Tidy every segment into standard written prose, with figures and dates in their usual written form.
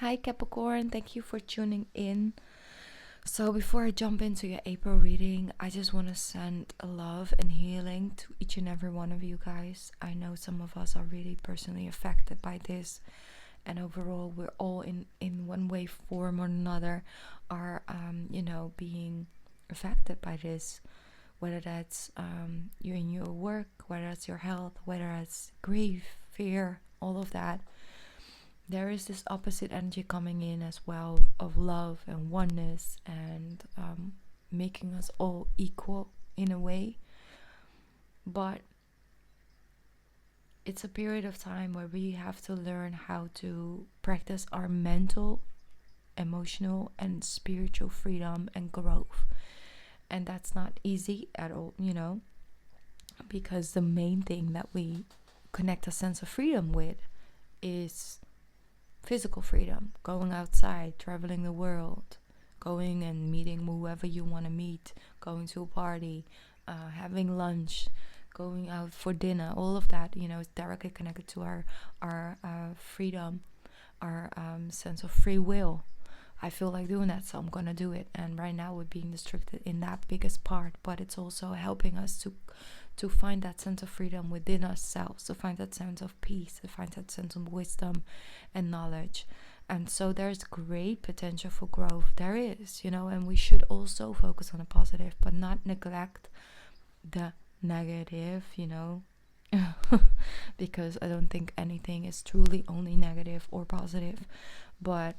Hi Capricorn, thank you for tuning in. So before I jump into your April reading, I just want to send a love and healing to each and every one of you guys. I know some of us are really personally affected by this, and overall we're all in one way, form or another are being affected by this, whether that's you in your work, whether that's your health, whether it's grief, fear, all of that. There is this opposite energy coming in as well of love and oneness and making us all equal in a way. But it's a period of time where we have to learn how to practice our mental, emotional and spiritual freedom and growth. And that's not easy at all, because the main thing that we connect a sense of freedom with is physical freedom, going outside, traveling the world, going and meeting whoever you want to meet, going to a party, having lunch, going out for dinner. All of that, is directly connected to our freedom, our sense of free will. I feel like doing that, so I'm gonna do it. And right now we're being restricted in that biggest part, but it's also helping us to find that sense of freedom within ourselves, to find that sense of peace, to find that sense of wisdom and knowledge. And so there's great potential for growth. There is, and we should also focus on the positive, but not neglect the negative, because I don't think anything is truly only negative or positive. But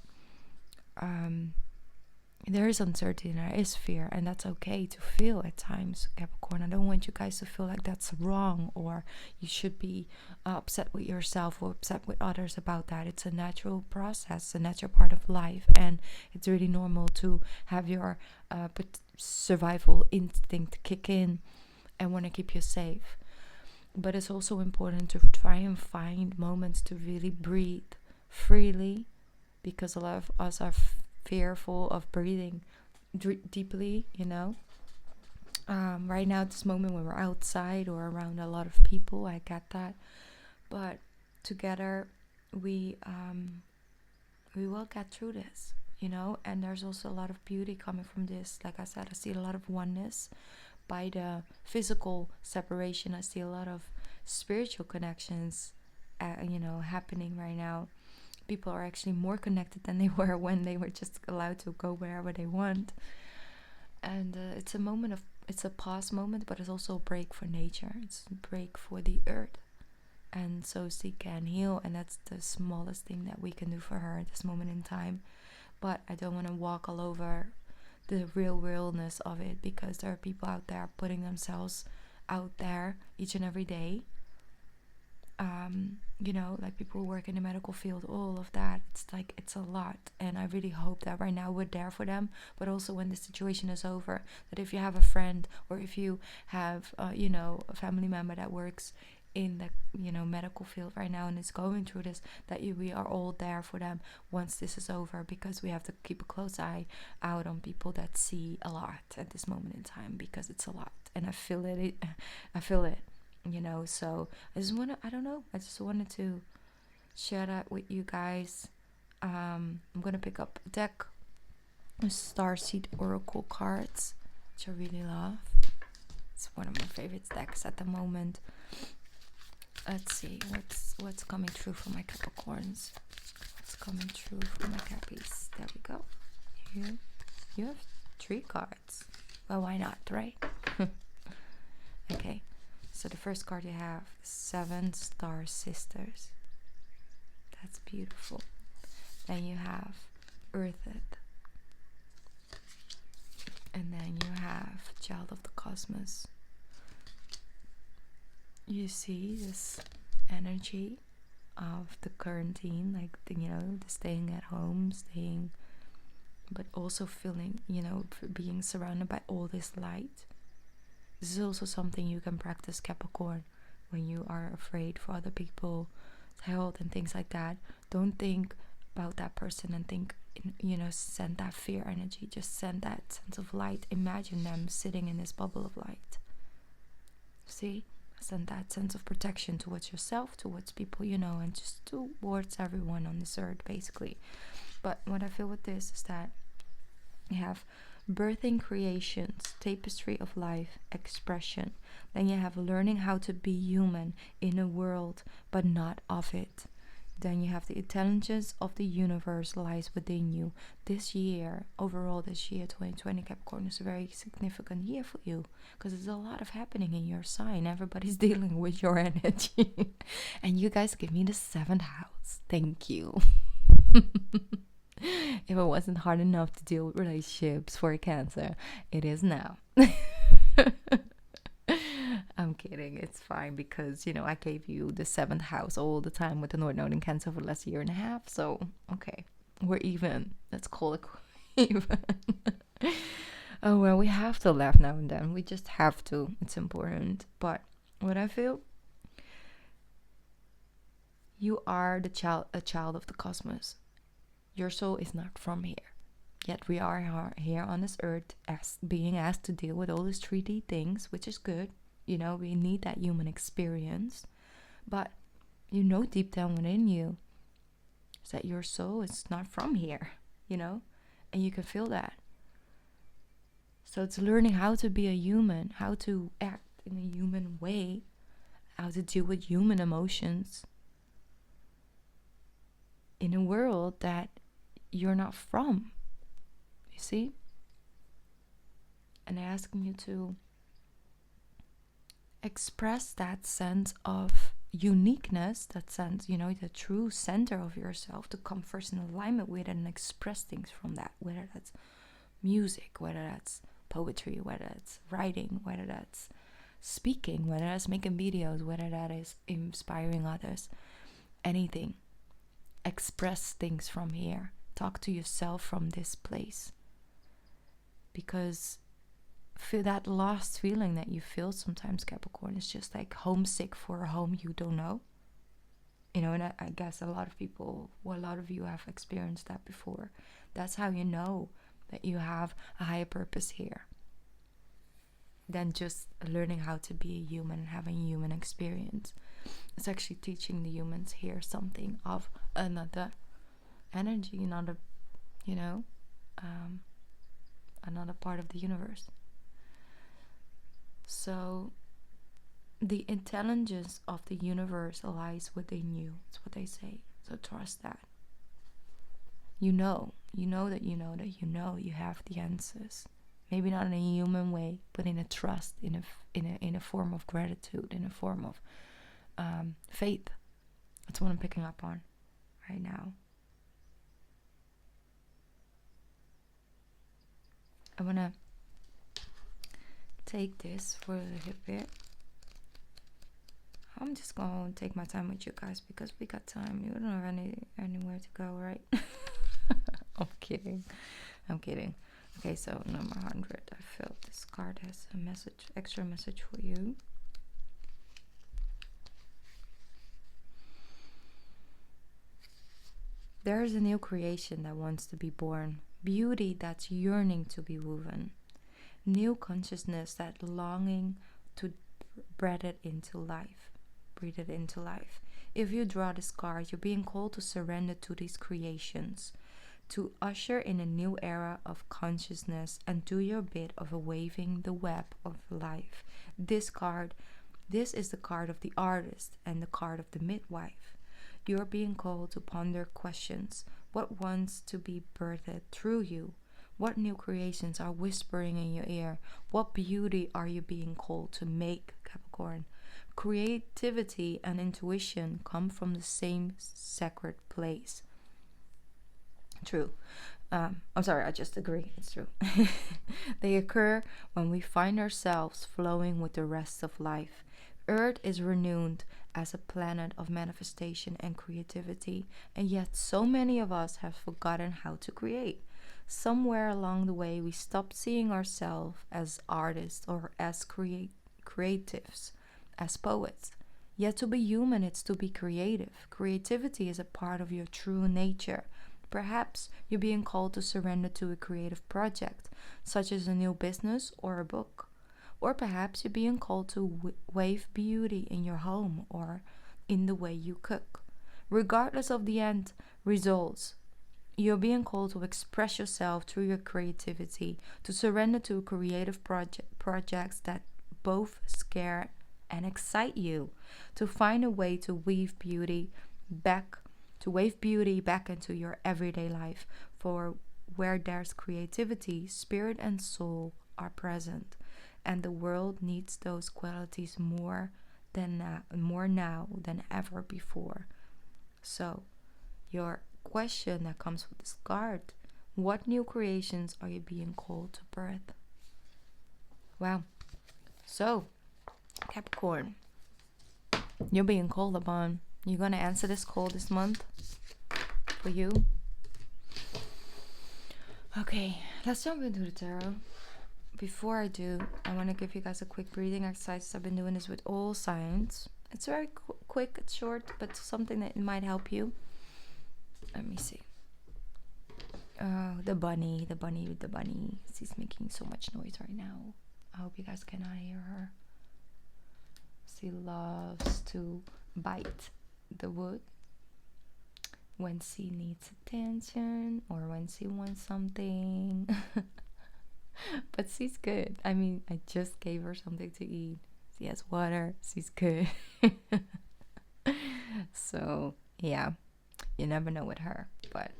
there is uncertainty and there is fear, and that's okay to feel at times, Capricorn. I don't want you guys to feel like that's wrong or you should be upset with yourself or upset with others about that. It's a natural process, a natural part of life, and it's really normal to have your survival instinct kick in and want to keep you safe. But it's also important to try and find moments to really breathe freely, because a lot of us are fearful of breathing deeply, right now at this moment when we're outside or around a lot of people, I get that, but together we will get through this, and there's also a lot of beauty coming from this. Like I said, I see a lot of oneness by the physical separation. I see a lot of spiritual connections happening right now. People are actually more connected than they were when they were just allowed to go wherever they want. And it's a pause moment, but it's also a break for nature. It's a break for the earth. And so she can heal, and that's the smallest thing that we can do for her at this moment in time. But I don't want to walk all over the realness of it, because there are people out there putting themselves out there each and every day. Like people who work in the medical field, all of that. It's a lot, and I really hope that right now we're there for them, but also when the situation is over, that if you have a friend or if you have a family member that works in the medical field right now and is going through this, that we are all there for them once this is over, because we have to keep a close eye out on people that see a lot at this moment in time, because it's a lot, and I feel it. So I just wanted to share that with you guys. I'm gonna pick up a deck of Starseed Oracle cards, which I really love. It's one of my favorite decks at the moment. Let's see what's coming through for my Capricorns. What's coming through for my Cappies? There we go. Here you have 3 cards. Well, why not, right? Okay. So the first card you have, 7 Star Sisters. That's beautiful. Then you have Earthed. And then you have Child of the Cosmos. You see this energy of the quarantine, like the staying at home, but also feeling, being surrounded by all this light. This is also something you can practice, Capricorn, when you are afraid for other people's health and things like that. Don't think about that person and think, send that fear energy. Just send that sense of light. Imagine them sitting in this bubble of light. See? Send that sense of protection towards yourself, towards people, and just towards everyone on this earth, basically. But what I feel with this is that you have birthing creations, tapestry of life, expression. Then you have learning how to be human in a world, but not of it. Then you have the intelligence of the universe lies within you. This year, overall this year, 2020 Capricorn, is a very significant year for you, because there's a lot of happening in your sign. Everybody's dealing with your energy. And you guys give me the 7th house. Thank you. If it wasn't hard enough to deal with relationships for Cancer, it is now. I'm kidding. It's fine, because, you know, I gave you the 7th house all the time with the North Node in Cancer for the last year and a half. So, okay, we're even. Let's call it even. Oh, well, we have to laugh now and then. We just have to. It's important. But what I feel, you are a child of the cosmos. Your soul is not from here. Yet we are here on this earth being asked to deal with all these 3D things, which is good. You know, we need that human experience. But you know deep down within you is that your soul is not from here, you know? And you can feel that. So it's learning how to be a human, how to act in a human way, how to deal with human emotions in a world that you're not from. You see? And asking you to express that sense of uniqueness, that sense, you know, the true center of yourself, to come first in alignment with it and express things from that, whether that's music, whether that's poetry, whether that's writing, whether that's speaking, whether that's making videos, whether that is inspiring others, anything. Express things from here. Talk to yourself from this place. Because feel that lost feeling that you feel sometimes, Capricorn, is just like homesick for a home you don't know. You know, and I guess a lot of you have experienced that before. That's how you know that you have a higher purpose here than just learning how to be a human and having a human experience. It's actually teaching the humans here something of another energy, another, you know, another part of the universe. So the intelligence of the universe lies within you. That's what they say. So trust that. You know that you have the answers. Maybe not in a human way, but in a trust, in a form of gratitude, in a form of faith. That's what I'm picking up on right now. I want to take this for a little bit. I'm just going to take my time with you guys because we got time. You don't have anywhere to go, right? I'm kidding. Okay, so number 100. I felt this card has a message, extra message for you. There is a new creation that wants to be born. Beauty that's yearning to be woven. New consciousness that longing to breathe it into life. If you draw this card, you're being called to surrender to these creations, to usher in a new era of consciousness and do your bit of waving the web of life. This is the card of the artist and the card of the midwife. You're being called to ponder questions. What wants to be birthed through you? What new creations are whispering in your ear? What beauty are you being called to make, Capricorn? Creativity and intuition come from the same sacred place. True. I'm sorry, I just agree. It's true. They occur when we find ourselves flowing with the rest of life. Earth is renewed as a planet of manifestation and creativity, and yet so many of us have forgotten how to create. Somewhere along the way, we stopped seeing ourselves as artists or as creatives, as poets. Yet to be human, it's to be creative. Creativity is a part of your true nature. Perhaps you're being called to surrender to a creative project, such as a new business or a book. Or perhaps you're being called to wave beauty in your home or in the way you cook. Regardless of the end results, You're being called to express yourself through your creativity, to surrender to creative projects that both scare and excite you, to find a way to weave beauty back into your everyday life. For where there's creativity, spirit and soul are present, and the world needs those qualities more now than ever before. So, your question that comes with this card: what new creations are you being called to birth? Wow. So, Capricorn, you're being called upon. You're gonna answer this call this month for you. Okay, let's jump into the tarot. Before I do, I want to give you guys a quick breathing exercise. I've been doing this with all signs. It's very quick, it's short, but something that might help you. Let me see. The bunny. She's making so much noise right now. I hope you guys cannot hear her. She loves to bite the wood when she needs attention or when she wants something. But she's good. I mean, I just gave her something to eat. She has water. She's good. So, yeah. You never know with her, but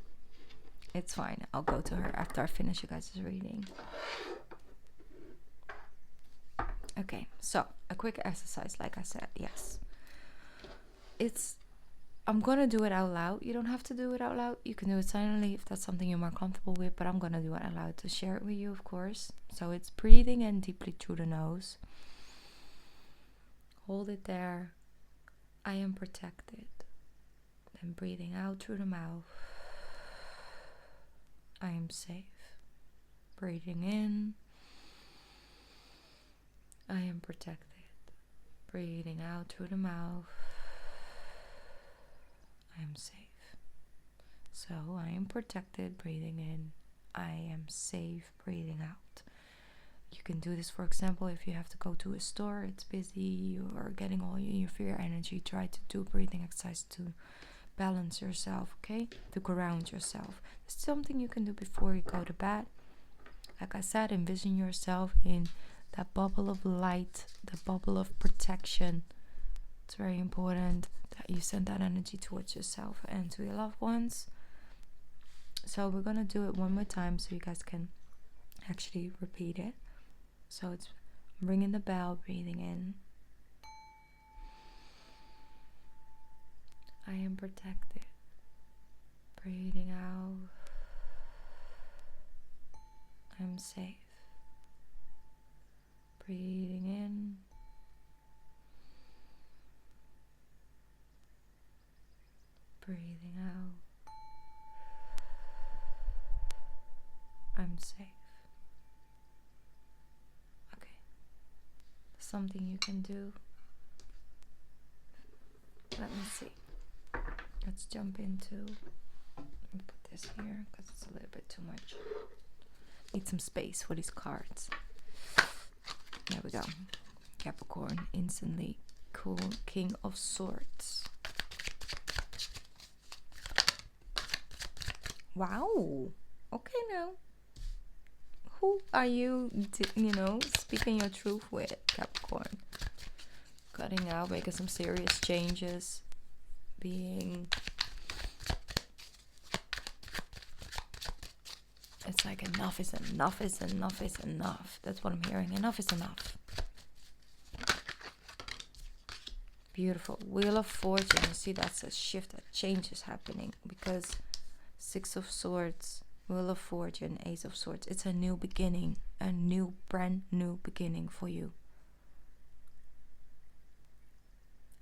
it's fine. I'll go to her after I finish you guys' reading. Okay, so a quick exercise, like I said, yes. I'm gonna do it out loud. You don't have to do it out loud. You can do it silently if that's something you're more comfortable with, but I'm gonna do it out loud to share it with you, of course. So it's breathing in deeply through the nose. Hold it there. I am protected. Then breathing out through the mouth. I am safe. Breathing in. I am protected. Breathing out through the mouth. I am safe. So I am protected, breathing in. I am safe, breathing out. You can do this, for example, if you have to go to a store, it's busy, you are getting all your fear energy. Try to do breathing exercise to balance yourself, okay? To ground yourself. It's something you can do before you go to bed. Like I said, envision yourself in that bubble of light, the bubble of protection. It's very important that you send that energy towards yourself and to your loved ones. So we're gonna do it one more time so you guys can actually repeat it. So it's ringing the bell, breathing in. I am protected. Breathing out. I'm safe. Breathing in. Breathing out. I'm safe. Okay. Something you can do. Let me see. Let's jump into. Let me put this here because it's a little bit too much. Need some space for these cards. There we go. Capricorn, instantly cool. King of Swords. Wow. Okay, now. Who are you, speaking your truth with, Capricorn? Cutting out, making some serious changes. Being... It's like enough is enough is enough is enough. That's what I'm hearing. Enough is enough. Beautiful. Wheel of Fortune. You see, that's a shift, that change is happening. Because Six of Swords, Wheel of Fortune, Ace of Swords. It's a new beginning. A new, brand new beginning for you.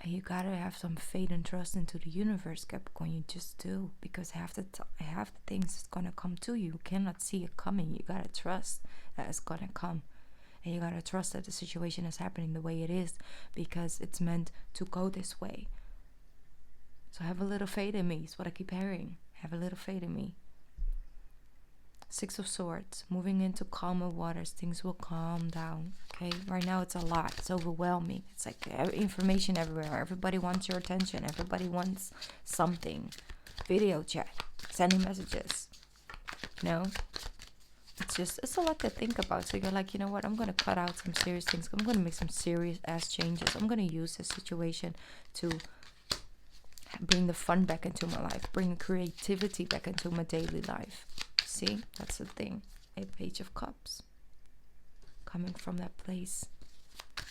And you gotta have some faith and trust into the universe, Capricorn. You just do, because half the things is gonna come to you. You cannot see it coming. You gotta trust that it's gonna come, and you gotta trust that the situation is happening the way it is, because it's meant to go this way. So have a little faith in me. Is what I keep hearing. Have a little faith in me. Six of Swords, moving into calmer waters. Things will calm down. Okay, right now it's a lot. It's overwhelming. It's like information everywhere. Everybody wants your attention. Everybody wants something. Video chat. sending messages. It's a lot to think about. So you're like, you know what, I'm gonna cut out some serious things. I'm gonna make some serious ass changes. I'm gonna use this situation to bring the fun back into my life, bring the creativity back into my daily life. See, that's the thing. A Page of Cups, coming from that place.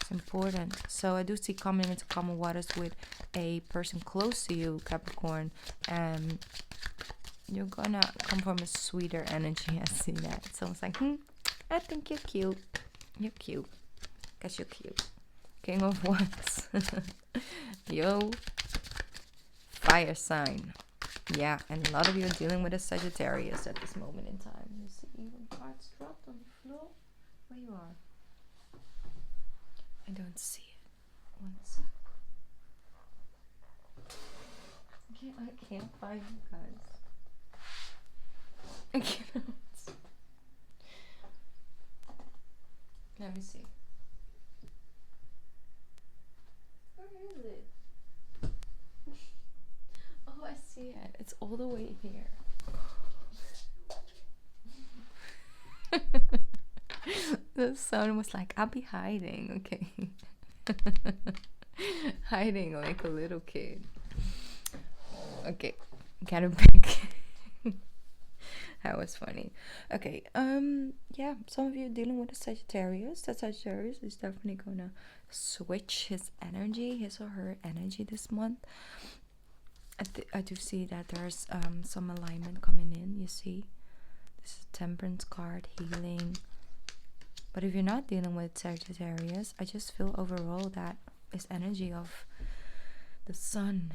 It's important. So I do see coming into common waters with a person close to you, Capricorn, and you're gonna come from a sweeter energy. I see that. It's almost like, I think you're cute. You're cute. Guess you're cute. King of Wands. Yo. Fire sign. Yeah, and a lot of you are dealing with a Sagittarius at this moment in time. You see even cards dropped on the floor. Where you are? I don't see it. One sec. I can't find you guys. I cannot. Let me see. Where is it? Oh, I see it. It's all the way here. The sound was like, I'll be hiding. Okay. Hiding like a little kid. Okay. Got it back. That was funny. Okay. Yeah, some of you are dealing with a Sagittarius. That Sagittarius is definitely gonna switch his energy, his or her energy this month. I do see that there's some alignment coming in. You see, this is Temperance card, healing. But if you're not dealing with Sagittarius, I just feel overall that this energy of the sun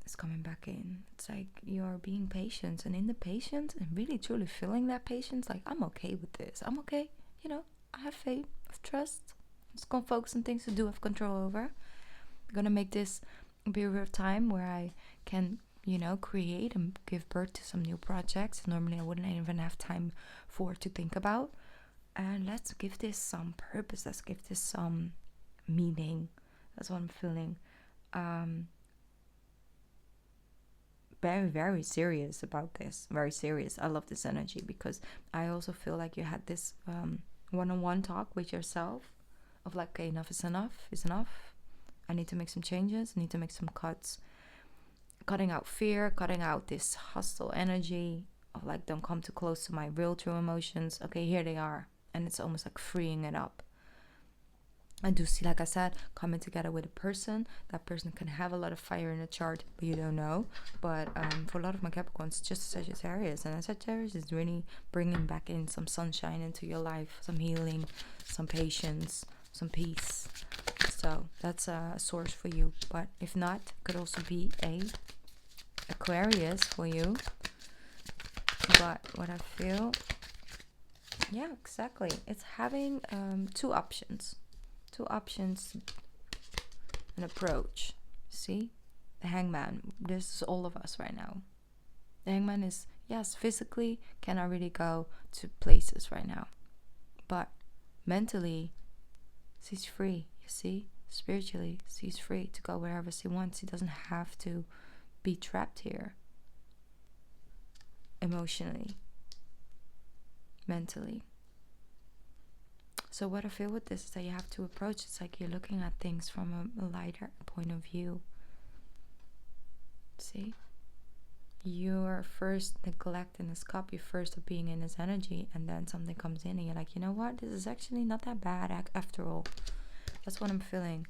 is coming back in. It's like you're being patient, and in the patience and really truly feeling that patience, like, I'm okay with this. I'm okay. I have faith, I have trust. I'm just gonna focus on things to do have control over. I'm gonna make this a period of time where I can, create and give birth to some new projects normally I wouldn't even have time for to think about. And let's give this some purpose. Let's give this some meaning. That's what I'm feeling. Very, very serious about this. Very serious. I love this energy because I also feel like you had this one-on-one talk with yourself of like, okay, enough is enough. Is enough. I need to make some changes. I need to make some cuts. Cutting out fear. Cutting out this hostile energy of like, don't come too close to my real true emotions. Okay, here they are. And it's almost like freeing it up. I do see, like I said, coming together with a person. That person can have a lot of fire in the chart, but you don't know. But for a lot of my Capricorns, it's just Sagittarius. And Sagittarius is really bringing back in some sunshine into your life. Some healing, some patience, some peace. So that's a source for you. But if not, it could also be a Aquarius for you. But what I feel... Yeah, exactly. It's having two options. Two options, an approach. See? The Hangman. This is all of us right now. The Hangman is, yes, physically cannot really go to places right now. But mentally, he's free, you see? Spiritually, he's free to go wherever he wants. He doesn't have to be trapped here. Emotionally. Mentally. So what I feel with this is that you have to approach, it's like you're looking at things from a lighter point of view. See? You're first neglecting his cup, you're first of being in his energy, and then something comes in and you're like, you know what, this is actually not that bad after all. That's what I'm feeling.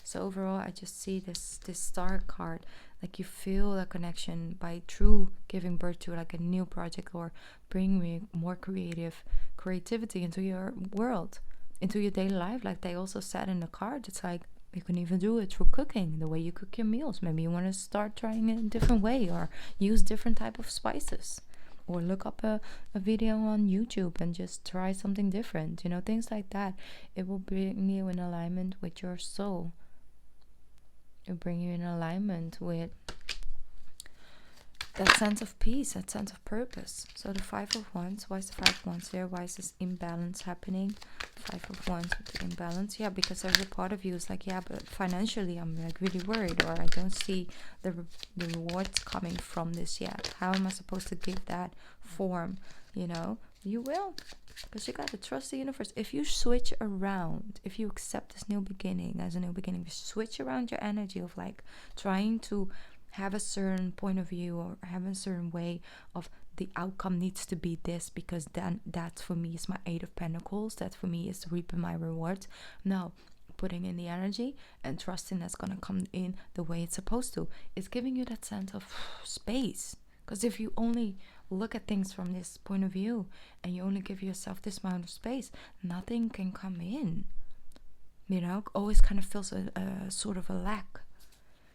So overall, I just see this star card, like you feel a connection by true giving birth to like a new project or bringing more creativity into your world, into your daily life. Like they also said in the card, it's like you can even do it through cooking, the way you cook your meals. Maybe you want to start trying it a different way or use different type of spices. Or look up a video on YouTube and just try something different. Things like that. It will bring you in alignment with your soul. It will bring you in alignment with that sense of peace, that sense of purpose. So the Five of Wands, why is the Five of Wands here? Why is this imbalance happening? Five of Wands with the imbalance. Yeah, because there's a part of you is like, yeah, but financially I'm like really worried, or I don't see the rewards coming from this yet. How am I supposed to give that form? You know, you will, because you got to trust the universe. If you switch around, if you accept this new beginning as a new beginning, you switch around your energy of like trying to have a certain point of view or have a certain way of the outcome needs to be this, because then that for me is my Eight of Pentacles, that for me is reaping my rewards. No, putting in the energy and trusting that's going to come in the way it's supposed to. It's giving you that sense of space, because if you only look at things from this point of view and you only give yourself this amount of space, nothing can come in, you know. Always kind of feels a sort of a lack.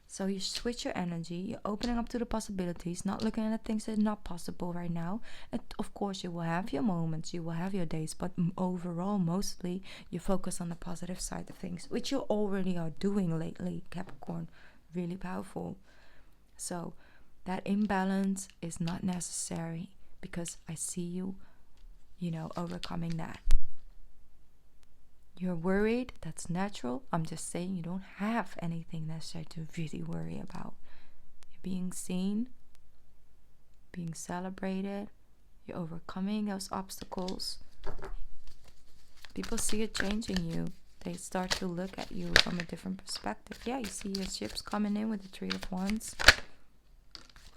So you switch your energy, you're opening up to the possibilities, not looking at things that are not possible right now. And of course you will have your moments, you will have your days, but overall mostly you focus on the positive side of things, which you already are doing lately, Capricorn. Really powerful. So that imbalance is not necessary, because I see you, you know, overcoming that. You're worried, that's natural. I'm just saying you don't have anything necessary to really worry about. You're being seen, being celebrated, you're overcoming those obstacles. People see a change in you. They start to look at you from a different perspective. Yeah, you see your ships coming in with the Three of Wands,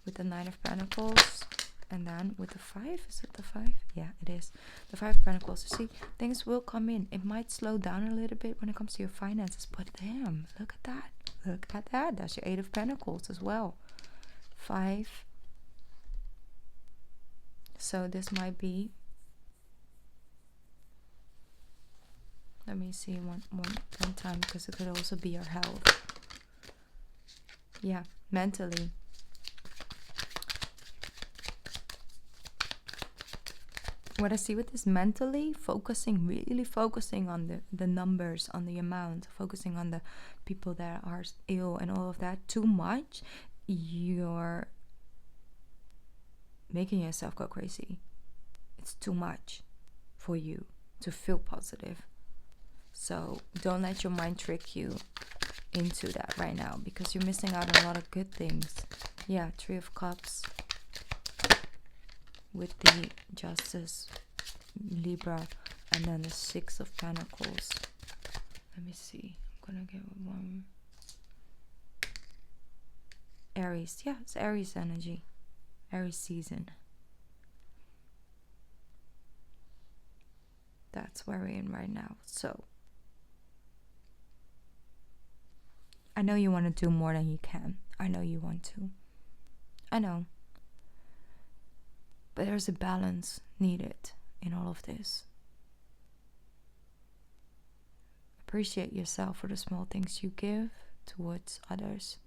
with the Nine of Pentacles, and then with the Five. Is it the Five? Yeah, it is. The Five of Pentacles. You see, things will come in. It might slow down a little bit when it comes to your finances, but damn, look at that. Look at that. That's your Eight of Pentacles as well. Five. So this might be, let me see one time, because it could also be your health. Yeah, mentally. What I see with this mentally, really focusing on the numbers, on the amount, focusing on the people that are ill and all of that too much, you're making yourself go crazy. It's too much for you to feel positive. So don't let your mind trick you into that right now, because you're missing out on a lot of good things. Yeah, Three of Cups with the Justice, Libra, and then the Six of Pentacles. Let me see. I'm gonna get one. Aries. Yeah, it's Aries energy. Aries season. That's where we're in right now. So I know you want to do more than you can. I know you want to. I know. But there's a balance needed in all of this. Appreciate yourself for the small things you give towards others.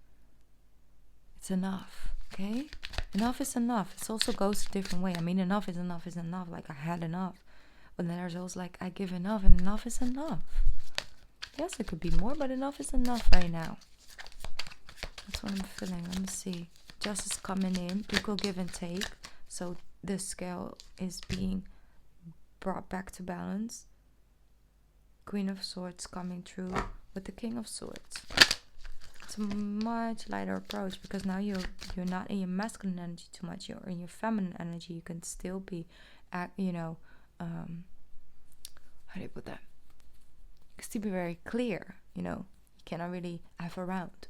It's enough, okay? Enough is enough. It also goes a different way. I mean, enough is enough is enough. Like, I had enough. But then there's also like, I give enough, and enough is enough. Yes, it could be more, but enough is enough right now. That's what I'm feeling. Let me see. Justice coming in. Equal give and take. So the scale is being brought back to balance. Queen of Swords coming through with the King of Swords. It's a much lighter approach, because now you're not in your masculine energy too much. You're in your feminine energy. You can still be, you know, how do you put that? You can still be very clear. You know, you cannot really F around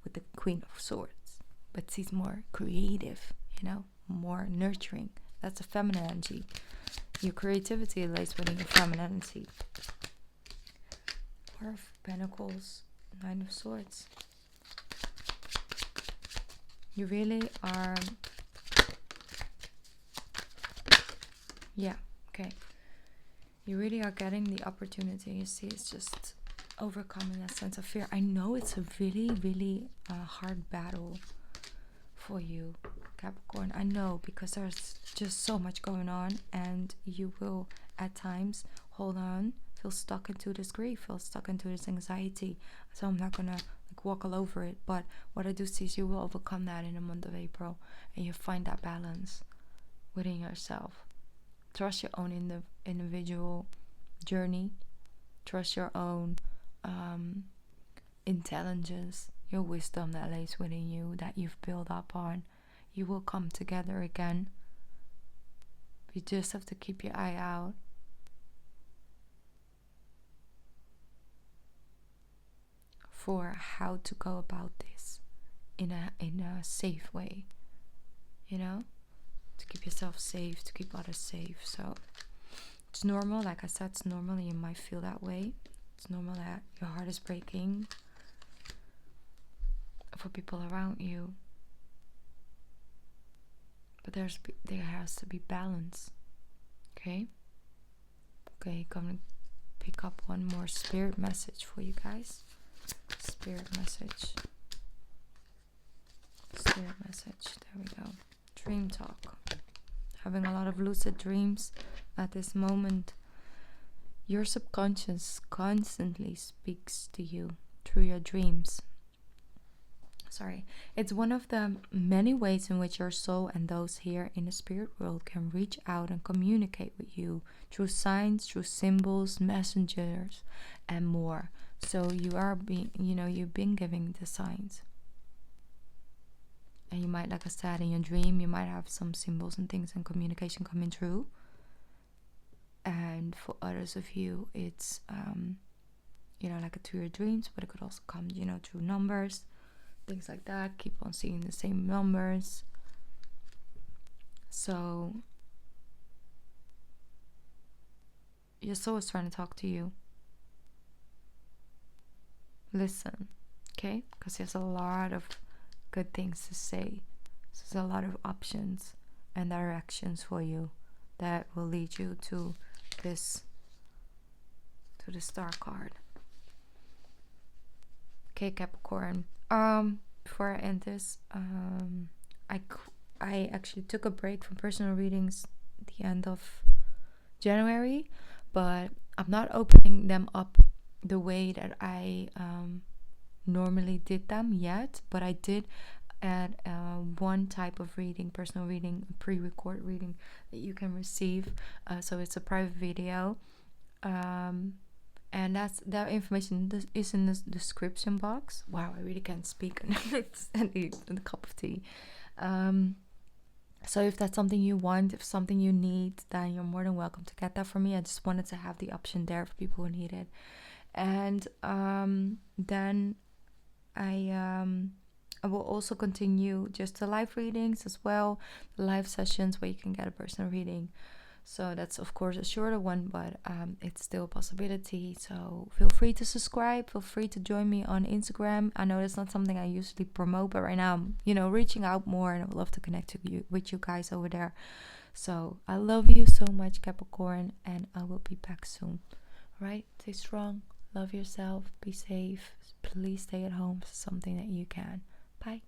with the Queen of Swords, but she's more creative. You know, more nurturing. That's a feminine energy. Your creativity lays within your feminine energy. Four of Pentacles, Nine of Swords. You really are, yeah, okay. You really are getting the opportunity. You see, it's just overcoming that sense of fear. I know it's a really, really hard battle for you, Capricorn. I know, because there's just so much going on, and you will at times hold on, feel stuck into this grief, feel stuck into this anxiety. So I'm not gonna like walk all over it, but what I do see is you will overcome that in the month of April, and you find that balance within yourself. Trust your own individual journey. Trust your own intelligence, your wisdom that lays within you, that you've built up on. You will come together again. You just have to keep your eye out. For how to go about this in a safe way, you know, to keep yourself safe, to keep others safe. So it's normal, like I said, it's normal that you might feel that way. It's normal that your heart is breaking for people around you, but there has to be balance. Okay, gonna pick up one more spirit message for you guys. Spirit message, there we go. Dream talk. Having a lot of lucid dreams at this moment. Your subconscious constantly speaks to you through your dreams. It's one of the many ways in which your soul and those here in the spirit world can reach out and communicate with you through signs, through symbols, messengers, and more. So you are you've been giving the signs. And you might, like I said, in your dream, you might have some symbols and things and communication coming through. And for others of you, it's, like through your dreams, but it could also come, through numbers, things like that. Keep on seeing the same numbers. So your soul is trying to talk to you. Listen, okay? Because there's a lot of good things to say. There's a lot of options and directions for you that will lead you to the star card. Okay, Capricorn. Before I end this, I actually took a break from personal readings at the end of January, but I'm not opening them up the way that I normally did them yet, but I did add one type of reading, personal reading, a pre-record reading that you can receive. So it's a private video, and that information is in the description box. Wow, I really can't speak. I need a cup of tea. So if that's something you want, if something you need, then you're more than welcome to get that from me. I just wanted to have the option there for people who need it. And then I will also continue just the live readings as well, the live sessions where you can get a personal reading. So that's of course a shorter one, but it's still a possibility. So feel free to subscribe, feel free to join me on Instagram. I know that's not something I usually promote, but right now I'm reaching out more, and I would love to connect with you guys over there. So I love you so much, Capricorn, and I will be back soon. All right, stay strong, love yourself, be safe, please stay at home, something that you can. Bye.